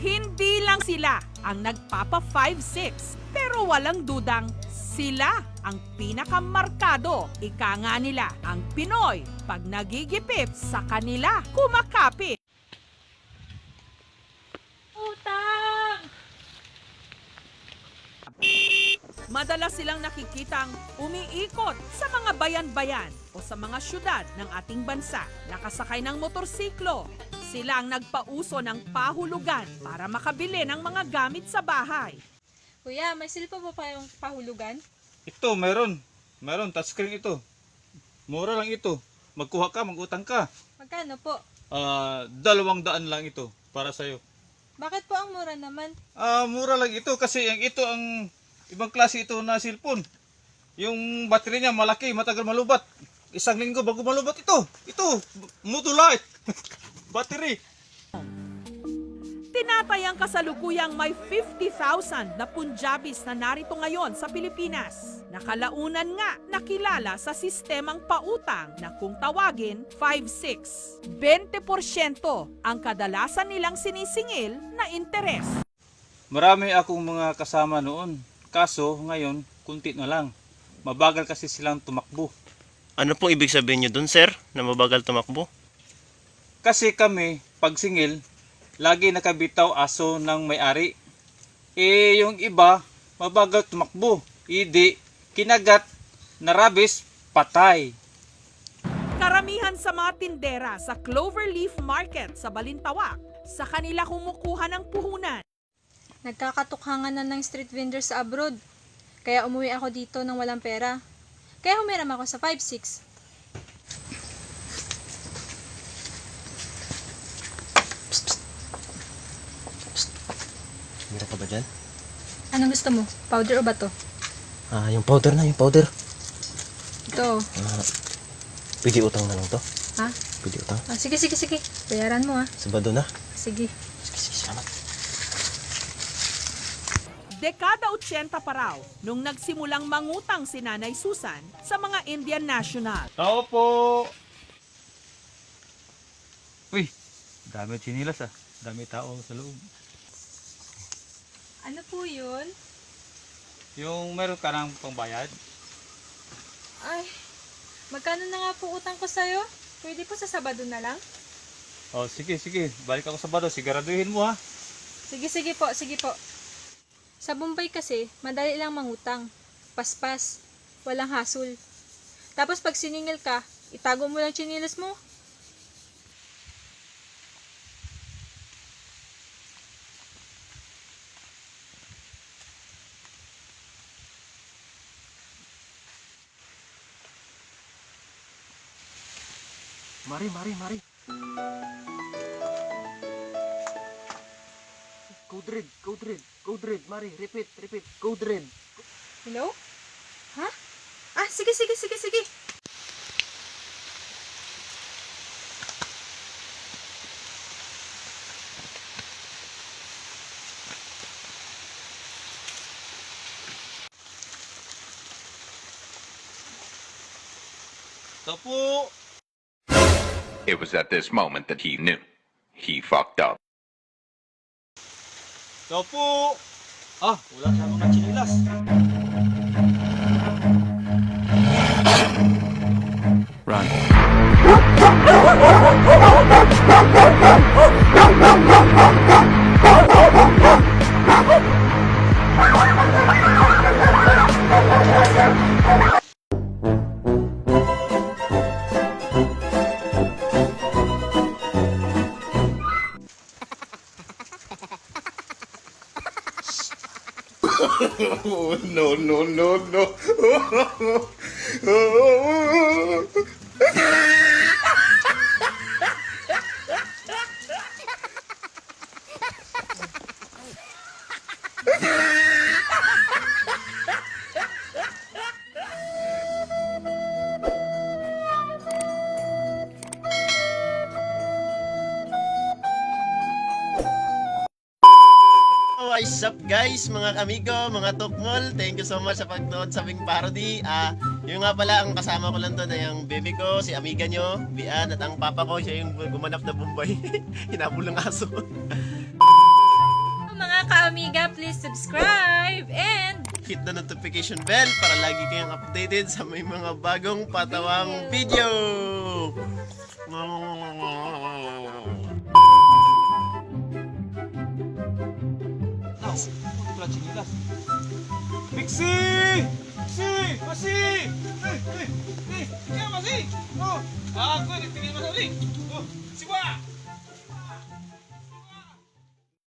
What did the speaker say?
Hindi lang sila ang nagpapa 5-6, pero walang dudang sila ang pinakamarkado. Ika nga nila, ang Pinoy, pag nagigipit sa kanila, kumakapit. Utang! Madalas silang nakikitang umiikot sa mga bayan-bayan o sa mga syudad ng ating bansa. Nakasakay ng motorsiklo. Sila ang nagpauso ng pahulugan para makabili ng mga gamit sa bahay. Kuya, may silpa ba pa yung pahulugan? Ito, meron. Meron, touchscreen ito. Mura lang ito. Magkuha ka, magutang ka. Magkano po? 200 lang ito para sa'yo. Bakit po ang mura naman? Mura lang ito kasi ito ang ibang klase ito na cellphone. Yung battery niya malaki, matagal malubat. 1 linggo bago malubat ito. Ito, Motolite. Battery. Tinatayang kasalukuyang may 50,000 na Punjabis na narito ngayon sa Pilipinas. Nakalaunan nga nakilala sa sistemang pautang na kung tawagin 5-6. 20% ang kadalasan nilang sinisingil na interes. Marami akong mga kasama noon. Kaso ngayon, kunti na lang. Mabagal kasi silang tumakbo. Ano pong ibig sabihin nyo dun, sir, na mabagal tumakbo? Kasi kami, pag singil, lagi nakabitaw aso ng may-ari. Yung iba, mabagal tumakbo. Hindi, kinagat, narabis, patay. Karamihan sa mga tindera sa Cloverleaf Market sa Balintawak, sa kanila kumukuha ng puhunan. Nagkakatukhangan na ng street vendors sa abroad. Kaya umuwi ako dito nang walang pera. Kaya humiram ako sa 5-6. Meron ka ba dyan? Anong gusto mo? Powder o bato? Yung powder na, yung powder. Ito. Pwede utang na lang to. Ha? Pwede utang. Sige. Bayaran mo Sabado na. Sige. Sige, salamat. Dekada 80 pa raw nung nagsimulang mangutang si Nanay Susan sa mga Indian National. Tao po! Uy, dami chinilas Dami tao sa loob. Ano po yun? Yung meron ka ng pangbayad? Ay, magkano na nga po utang ko sa'yo? Pwede po sa Sabado na lang? Oh, sige. Balik ako sa Sabado. Siguraduhin mo ha. Sige po. Sa Bombay kasi, madali lang mangutang. Paspas, walang hassle. Tapos pag siningil ka, itago mo lang chinilas mo. Mari. Code red. Mari, repeat. Code red. Hello? Ha? Sige. Tao po! It was at this moment that he knew. He fucked up. Tao po! Wala sa mga chinilas. Run. Oh, no. What's up guys, mga amigo, mga tukmol. Thank you so much sa pagnood sa aming parody. Yung nga pala, ang kasama ko lang doon ay ang baby ko, si amiga nyo, Bian, at ang papa ko, siya yung gumanap na Bombay. Hinabol ng aso. amiga, please subscribe and hit the notification bell para lagi kayong updated sa may mga bagong patawang video. Now, pula chinilas. Pixie! Pixie! Masi! Kaya Masi! Oh, ako, tingin mo sa